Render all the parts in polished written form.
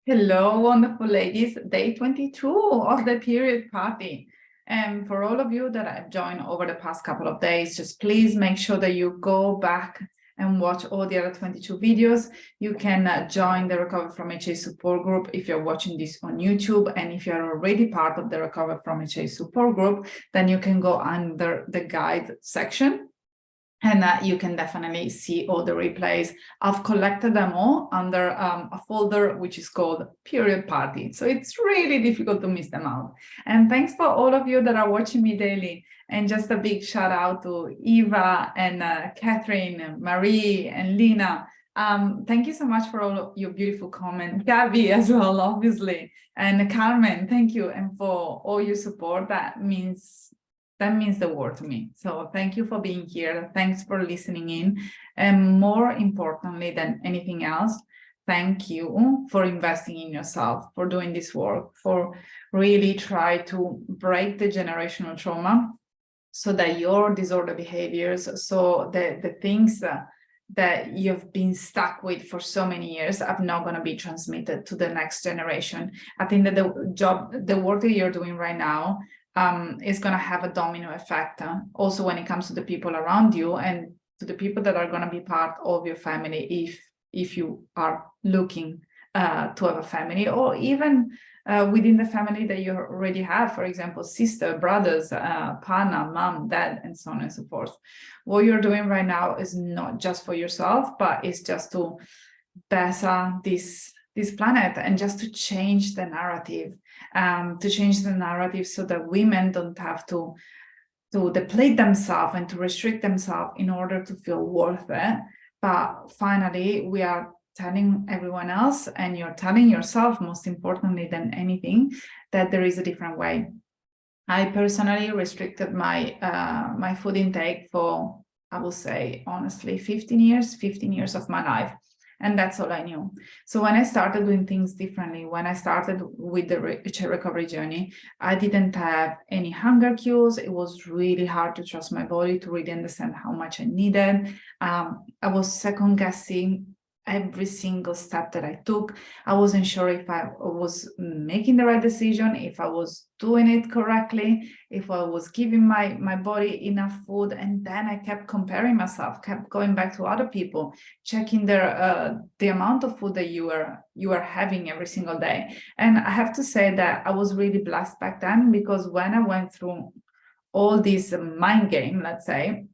Hello, wonderful ladies. Day 22 of the period party. And for all of you that have joined over the past couple of days, just please make sure that you go back and watch all the other 22 videos. You can join the Recover from HA support group if you're watching this on YouTube. And if you're already part of the Recover from HA support group, then you can go under the guide section. And you can definitely see all the replays. I've collected them all under a folder which is called Period Party. So it's really difficult to miss them out. And thanks for all of you that are watching me daily. And just a big shout out to Eva and Catherine, Marie and Lina. Thank you so much for all of your beautiful comments. Gabby as well, obviously. And Carmen, thank you. And for all your support, that means the world to me. So thank you for being here. Thanks for listening in. And more importantly than anything else, thank you for investing in yourself, for doing this work, for really try to break the generational trauma so that your disorder behaviors, so the things that you've been stuck with for so many years are not going to be transmitted to the next generation. I think that the work that you're doing right now is going to have a domino effect also when it comes to the people around you and to the people that are going to be part of your family if you are looking to have a family, or even within the family that you already have, for example, sister, brothers, partner, mom, dad, and so on and so forth. What you're doing right now is not just for yourself, but it's just to better this planet and just to change the narrative. So that women don't have to deplete themselves and to restrict themselves in order to feel worth it. But finally, we are telling everyone else, and you're telling yourself, most importantly than anything, that there is a different way. I personally restricted my food intake for, I will say, honestly, 15 years of my life. And that's all I knew. So when I started doing things differently, when I started with the HA recovery journey, I didn't have any hunger cues. It was really hard to trust my body, to really understand how much I needed. I was second guessing every single step that I took. I wasn't sure if I was making the right decision, if I was doing it correctly, if I was giving my body enough food. And then I kept comparing myself, kept going back to other people, checking the amount of food that you were having every single day. And I have to say that I was really blessed back then, because when I went through all this mind game, let's say,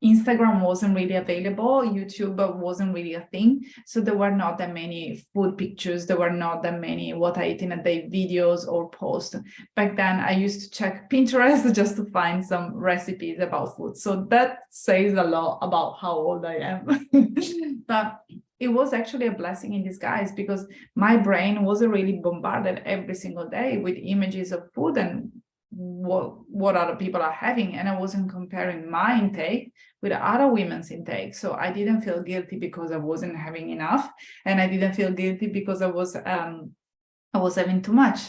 Instagram wasn't really available, YouTube wasn't really a thing. So there were not that many food pictures. There were not that many what I eat in a day videos or posts. Back then, I used to check Pinterest just to find some recipes about food. So that says a lot about how old I am. But it was actually a blessing in disguise, because my brain wasn't really bombarded every single day with images of food and what other people are having, and I wasn't comparing my intake with other women's intake. So I didn't feel guilty because I wasn't having enough, and I didn't feel guilty because I was having too much.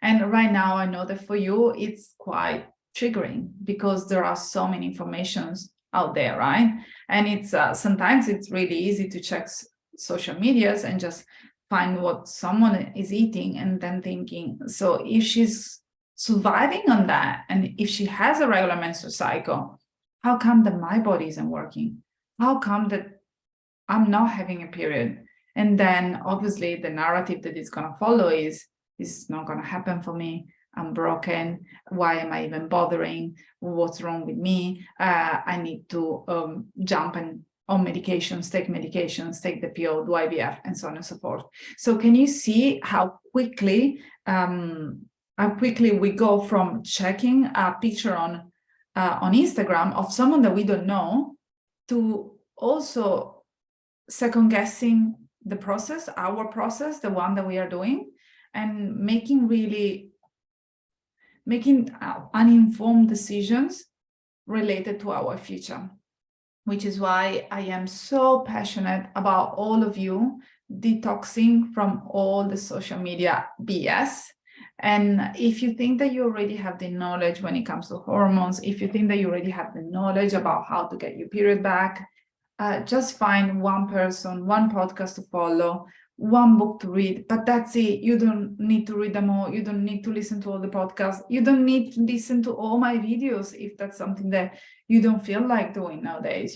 And right now I know that for you it's quite triggering, because there are so many informations out there, right? And it's sometimes it's really easy to check social medias and just find what someone is eating and then thinking, so if she's surviving on that, and if she has a regular menstrual cycle, how come that my body isn't working? How come that I'm not having a period? And then obviously the narrative that is going to follow is, this is not going to happen for me. I'm broken. Why am I even bothering? What's wrong with me? I need to jump on medications, take the pill, do IVF, and so on and so forth. So can you see how quickly we go from checking a picture on Instagram of someone that we don't know, to also second guessing the process, our process, the one that we are doing, and making uninformed decisions related to our future, which is why I am so passionate about all of you detoxing from all the social media BS. And if you think that you already have the knowledge when it comes to hormones, if you think that you already have the knowledge about how to get your period back, Just find one person, one podcast to follow, one book to read, but that's it. You don't need to read them all. You don't need to listen to all the podcasts. You don't need to listen to all my videos if that's something that you don't feel like doing nowadays,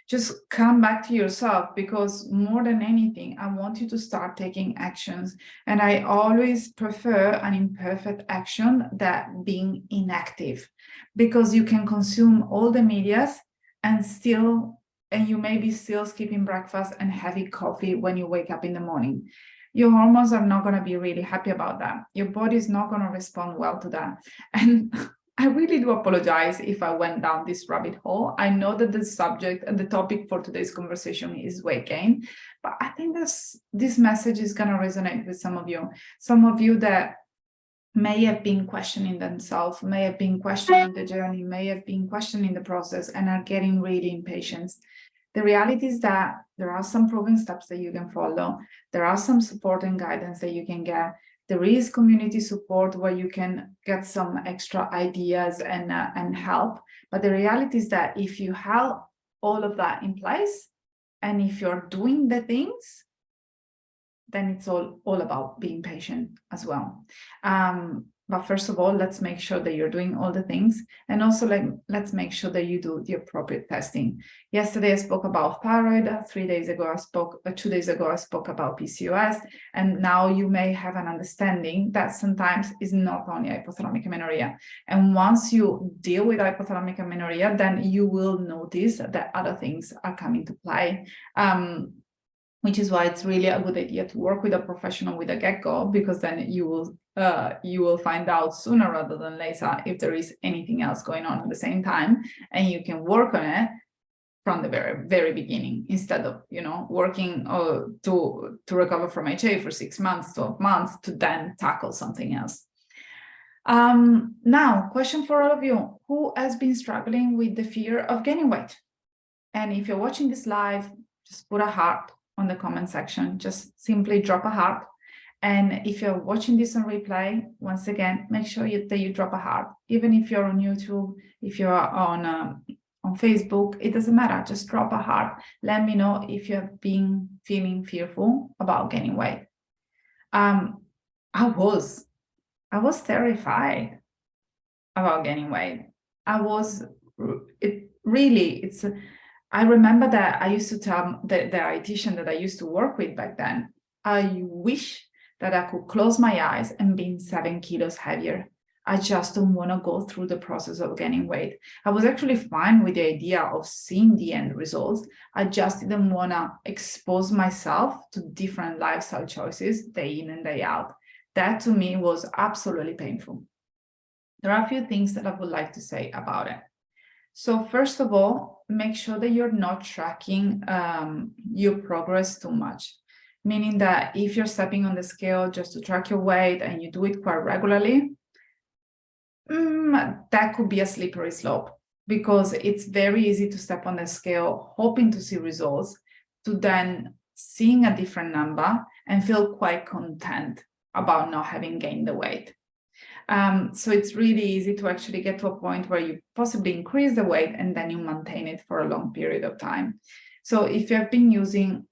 Just come back to yourself, because more than anything, I want you to start taking actions. And I always prefer an imperfect action than being inactive, because you can consume all the medias and you may be still skipping breakfast and having coffee when you wake up in the morning. Your hormones are not going to be really happy about that. Your body is not going to respond well to that. And I really do apologize if I went down this rabbit hole. I know that the subject and the topic for today's conversation is weight gain, but I think this message is going to resonate with some of you that may have been questioning themselves, may have been questioning the journey, may have been questioning the process, and are getting really impatient. The reality is that there are some proven steps that you can follow. There are some support and guidance that you can get. There is community support where you can get some extra ideas and help. But the reality is that if you have all of that in place, and if you're doing the things, then it's all about being patient as well. But first of all, let's make sure that you're doing all the things, and also let's make sure that you do the appropriate testing. Yesterday I spoke about thyroid. 2 days ago I spoke about PCOS, and now you may have an understanding that sometimes it's not only hypothalamic amenorrhea. And once you deal with hypothalamic amenorrhea, then you will notice that other things are coming to play. Which is why it's really a good idea to work with a professional with a get-go, because then you will find out sooner rather than later if there is anything else going on at the same time, and you can work on it from the very, very beginning, instead of working to recover from HA for 6 months, 12 months to then tackle something else. Now, question for all of you: who has been struggling with the fear of gaining weight? And if you're watching this live, just put a heart on the comment section. Just simply drop a heart. And if you're watching this on replay, once again, make sure that you drop a heart. Even if you're on YouTube, if you're on Facebook, it doesn't matter. Just drop a heart. Let me know if you have been feeling fearful about gaining weight. I was terrified about gaining weight. I remember that I used to tell the dietitian that I used to work with back then, I wish that I could close my eyes and be 7 kilos heavier. I just don't want to go through the process of gaining weight. I was actually fine with the idea of seeing the end results. I just didn't want to expose myself to different lifestyle choices day in and day out. That to me was absolutely painful. There are a few things that I would like to say about it. So first of all, make sure that you're not tracking your progress too much. Meaning that if you're stepping on the scale just to track your weight and you do it quite regularly, that could be a slippery slope, because it's very easy to step on the scale hoping to see results, to then seeing a different number and feel quite content about not having gained the weight. So it's really easy to actually get to a point where you possibly increase the weight and then you maintain it for a long period of time. So if you have been using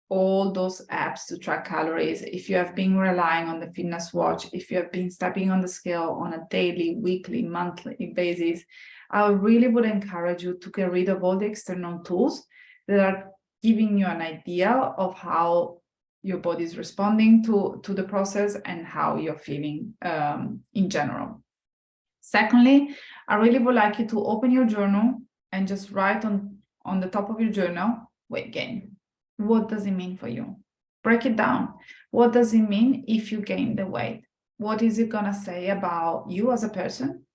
all those apps to track calories, if you have been relying on the fitness watch, if you have been stepping on the scale on a daily, weekly, monthly basis, I really would encourage you to get rid of all the external tools that are giving you an idea of how your body is responding to the process and how you're feeling in general. Secondly, I really would like you to open your journal and just write on the top of your journal, weight gain. What does it mean for you? Break it down. What does it mean if you gain the weight? What is it gonna say about you as a person,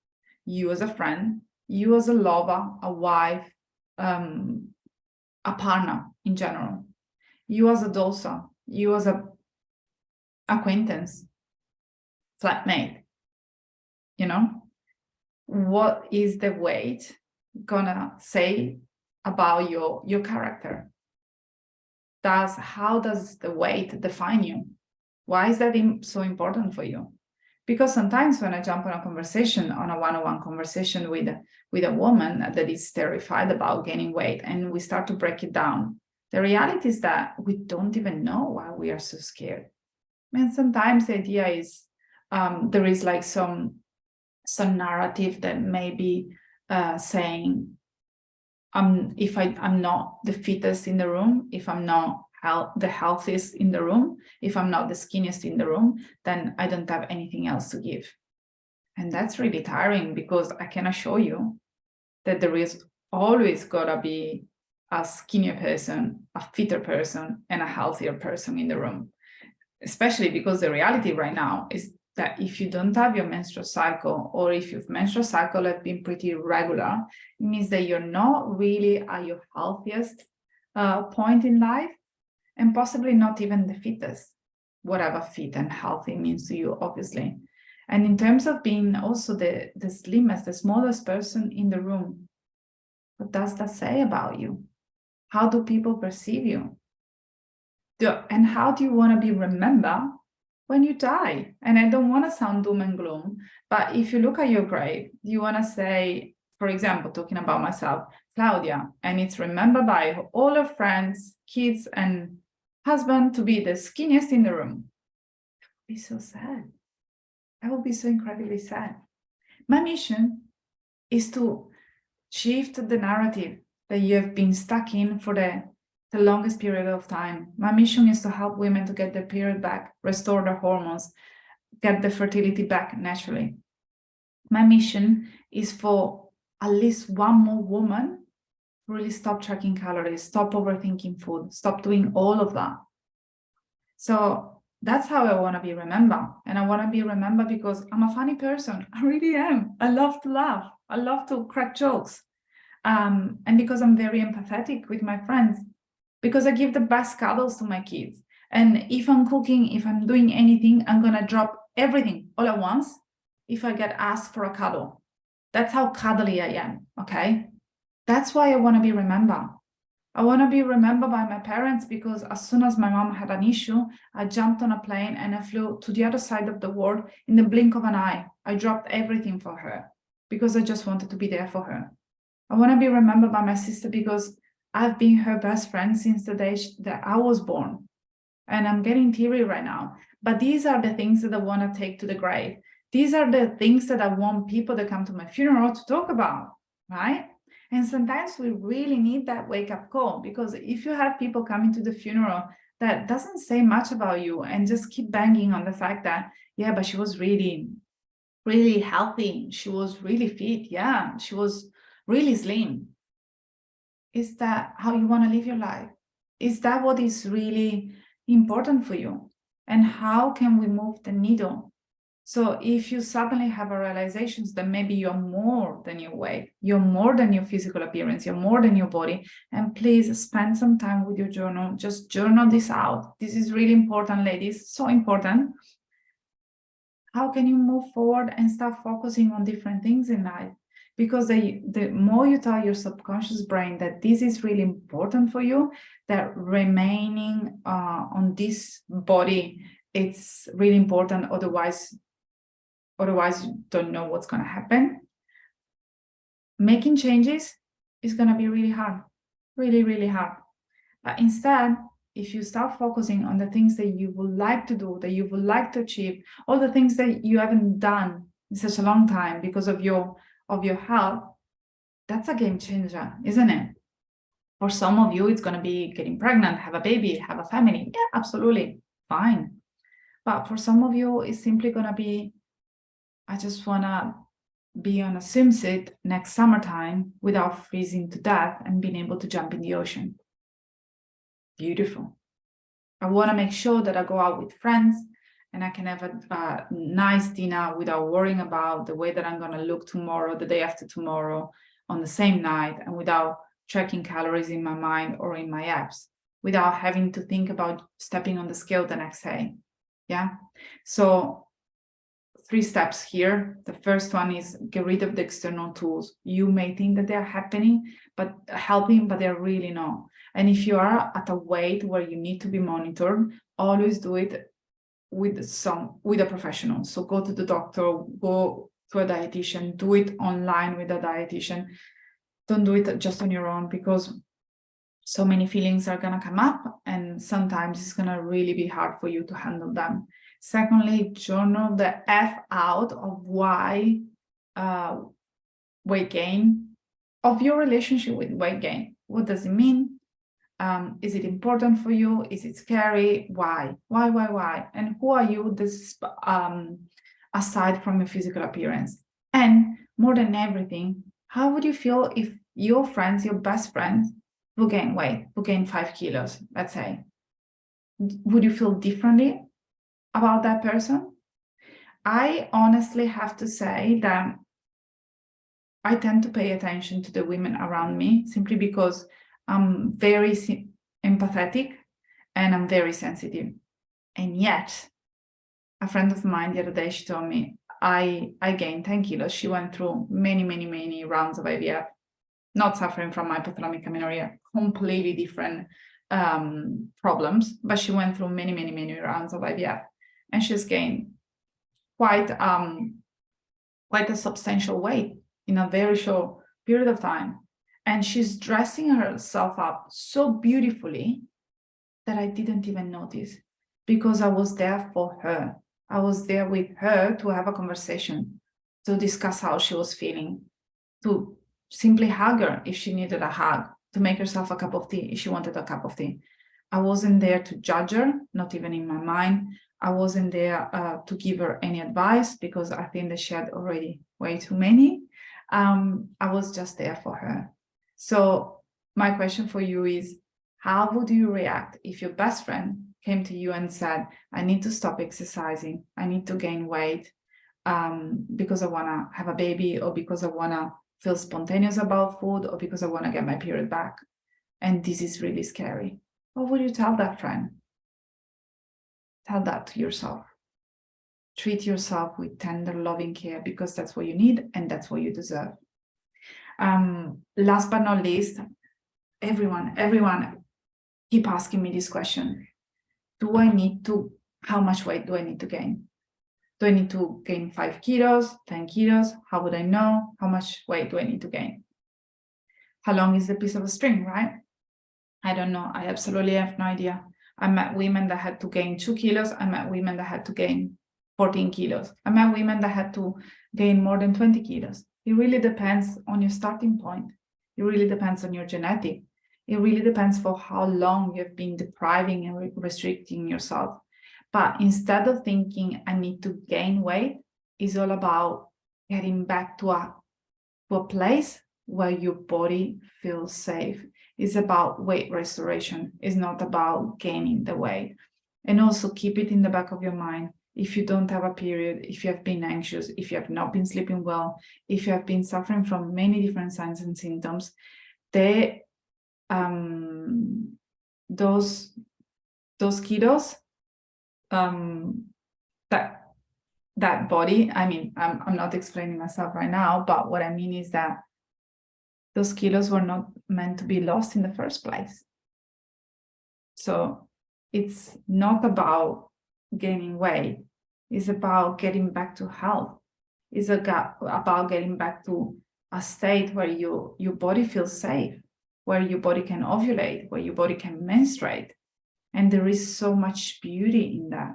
you as a friend, you as a lover, a wife, a partner in general, you as a dosa, you as a acquaintance, flatmate, what is the weight gonna say about your character? How does the weight define you? Why is that so important for you? Because sometimes when I jump on a conversation, on a one-on-one conversation with a woman that is terrified about gaining weight, and we start to break it down, the reality is that we don't even know why we are so scared. And sometimes the idea is there is like some narrative that may be saying, if I'm not the fittest in the room, if I'm not the healthiest in the room, if I'm not the skinniest in the room, then I don't have anything else to give. And that's really tiring, because I can assure you that there is always gotta be a skinnier person, a fitter person, and a healthier person in the room. Especially because the reality right now is that if you don't have your menstrual cycle, or if your menstrual cycle has been pretty irregular, it means that you're not really at your healthiest point in life, and possibly not even the fittest, whatever fit and healthy means to you, obviously. And in terms of being also the slimmest, the smallest person in the room, what does that say about you? How do people perceive you? And how do you want to be remembered when you die? And I don't want to sound doom and gloom, but if you look at your grave, you want to say, for example, talking about myself, Claudia, and it's remembered by all her friends, kids, and husband to be the skinniest in the room. That would be so sad. That would be so incredibly sad. My mission is to shift the narrative that you have been stuck in for the longest period of time. My mission is to help women to get their period back, restore their hormones, get the fertility back naturally. My mission is for at least one more woman to really stop tracking calories, stop overthinking food, stop doing all of that. So that's how I want to be remembered. And I want to be remembered because I'm a funny person. I really am. I love to laugh. I love to crack jokes. And because I'm very empathetic with my friends, because I give the best cuddles to my kids. And if I'm cooking, if I'm doing anything, I'm going to drop everything all at once if I get asked for a cuddle. That's how cuddly I am, okay? That's why I want to be remembered. I want to be remembered by my parents, because as soon as my mom had an issue, I jumped on a plane and I flew to the other side of the world in the blink of an eye. I dropped everything for her because I just wanted to be there for her. I want to be remembered by my sister because I've been her best friend since the day that I was born. And I'm getting teary right now. But these are the things that I want to take to the grave. These are the things that I want people that come to my funeral to talk about, right? And sometimes we really need that wake-up call, because if you have people coming to the funeral that doesn't say much about you and just keep banging on the fact that, yeah, but she was really, really healthy. She was really fit. Yeah, she was really slim. Is that how you want to live your life? Is that what is really important for you? And how can we move the needle? So if you suddenly have a realization that maybe you're more than your weight, you're more than your physical appearance, you're more than your body, and please spend some time with your journal. Just journal this out. This is really important, ladies, so important. How can you move forward and start focusing on different things in life? Because the more you tell your subconscious brain that this is really important for you, that remaining on this body, it's really important. Otherwise you don't know what's going to happen. Making changes is going to be really hard, really, really hard. But instead, if you start focusing on the things that you would like to do, that you would like to achieve, all the things that you haven't done in such a long time because of your health, that's a game changer, isn't it? For some of you, it's going to be getting pregnant, have a baby, have a family. Yeah, absolutely, fine. But for some of you, it's simply going to be, I just want to be on a swimsuit next summertime without freezing to death and being able to jump in the ocean. Beautiful. I want to make sure that I go out with friends and I can have a nice dinner without worrying about the way that I'm going to look tomorrow, the day after tomorrow, on the same night, and without tracking calories in my mind or in my apps, without having to think about stepping on the scale the next day. Yeah. So 3 steps here. The first one is get rid of the external tools. You may think that they're helping, but they're really not. And if you are at a weight where you need to be monitored, always do it with a professional. So go to the doctor, go to a dietitian, do it online with a dietitian. Don't do it just on your own, because so many feelings are going to come up, and sometimes it's going to really be hard for you to handle them. Secondly, journal the F out of why weight gain, of your relationship with weight gain. What does it mean? Is it important for you? Is it scary? Why? Why? And who are you aside from your physical appearance? And more than everything, how would you feel if your friends, your best friends, will gain weight, will gain 5 kilos, let's say? Would you feel differently about that person? I honestly have to say that I tend to pay attention to the women around me, simply because I'm very empathetic and I'm very sensitive. And yet, a friend of mine the other day, she told me, I gained 10 kilos. She went through many rounds of IVF, not suffering from hypothalamic amenorrhea, completely different problems, but she went through many rounds of IVF, and she's gained quite a substantial weight in a very short period of time. And she's dressing herself up so beautifully that I didn't even notice, because I was there for her. I was there with her to have a conversation, to discuss how she was feeling, to simply hug her if she needed a hug, to make herself a cup of tea if she wanted a cup of tea. I wasn't there to judge her, not even in my mind. I wasn't there to give her any advice, because I think that she had already way too many. I was just there for her. So my question for you is, how would you react if your best friend came to you and said, I need to stop exercising, I need to gain weight because I want to have a baby, or because I want to feel spontaneous about food, or because I want to get my period back, and this is really scary? What would you tell that friend? Tell that to yourself. Treat yourself with tender, loving care, because that's what you need and that's what you deserve. Last but not least, everyone keep asking me this question. How much weight do I need to gain? Do I need to gain 5 kilos, 10 kilos? How would I know? How much weight do I need to gain? How long is the piece of string, right? I don't know. I absolutely have no idea. I met women that had to gain 2 kilos. I met women that had to gain 14 kilos. I met women that had to gain more than 20 kilos. It really depends on your starting point. It really depends on your genetic. It really depends for how long you've been depriving and restricting yourself. But instead of thinking I need to gain weight, it's all about getting back to a place where your body feels safe. It's about weight restoration. It's not about gaining the weight. And also keep it in the back of your mind. If you don't have a period, if you have been anxious, if you have not been sleeping well, if you have been suffering from many different signs and symptoms, those kilos, that body, I mean, I'm not explaining myself right now, but what I mean is that those kilos were not meant to be lost in the first place. So it's not about gaining weight. It's about getting back to health. It's about getting back to a state where your body feels safe, where your body can ovulate, where your body can menstruate. And there is so much beauty in that.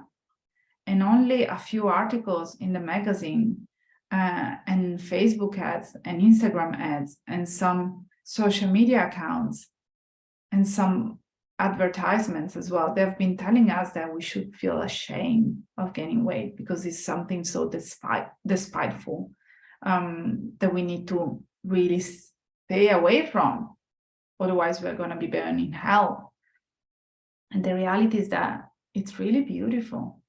And only a few articles in the magazine and Facebook ads and Instagram ads and some social media accounts and some advertisements as well, they've been telling us that we should feel ashamed of gaining weight because it's something so despiteful that we need to really stay away from. Otherwise, we're going to be burning hell. And the reality is that it's really beautiful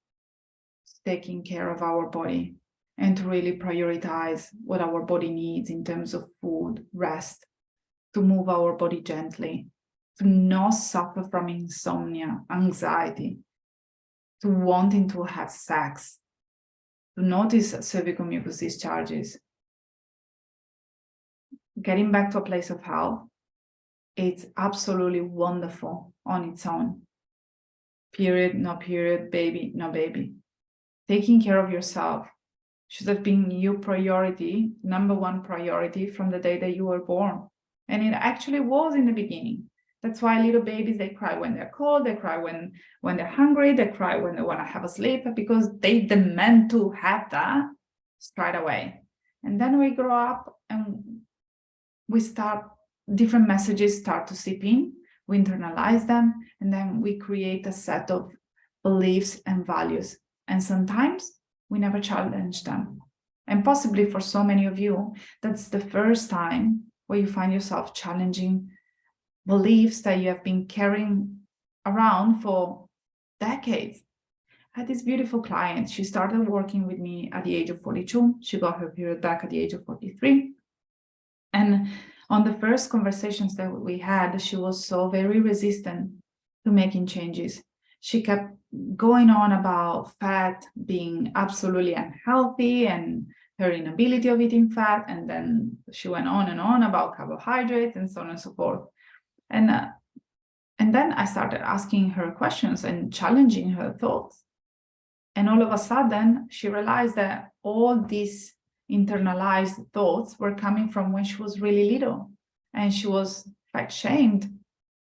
taking care of our body and to really prioritize what our body needs in terms of food, rest, to move our body gently, to not suffer from insomnia, anxiety, to wanting to have sex, to notice cervical mucus discharges. Getting back to a place of health, it's absolutely wonderful on its own. period, no period, baby, no baby. Taking care of yourself should have been your priority, number one priority from the day that you were born. And it actually was in the beginning. That's why little babies, they cry when they're cold, they cry when they're hungry, they cry when they want to have a sleep, because they demand to have that straight away. And then we grow up and we start, different messages start to seep in, we internalize them, and then we create a set of beliefs and values. And sometimes we never challenge them. And possibly for so many of you, that's the first time where you find yourself challenging beliefs that you have been carrying around for decades. I had this beautiful client. She started working with me at the age of 42. She got her period back at the age of 43. And on the first conversations that we had, she was so very resistant to making changes. She kept going on about fat being absolutely unhealthy and her inability of eating fat. And then she went on and on about carbohydrates and so on and so forth. And then I started asking her questions and challenging her thoughts. And all of a sudden, she realized that all these internalized thoughts were coming from when she was really little. And she was fat shamed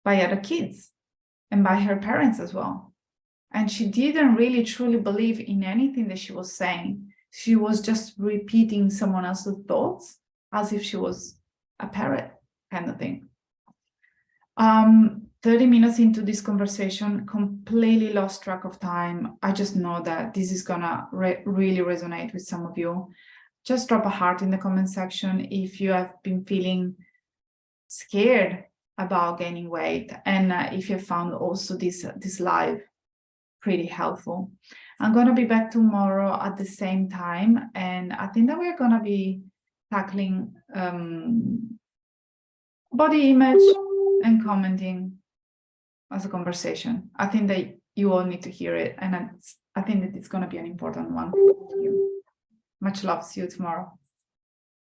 by other kids and by her parents as well. And she didn't really truly believe in anything that she was saying. She was just repeating someone else's thoughts as if she was a parrot, kind of thing. 30 minutes into this conversation, completely lost track of time. I just know that this is gonna really resonate with some of you. Just drop a heart in the comment section if you have been feeling scared about gaining weight, and if you found also this live pretty helpful. I'm gonna be back tomorrow at the same time, and I think that we're gonna be tackling body image and commenting as a conversation. I think that you all need to hear it, and I think that it's going to be an important one for you. Much love. See you tomorrow.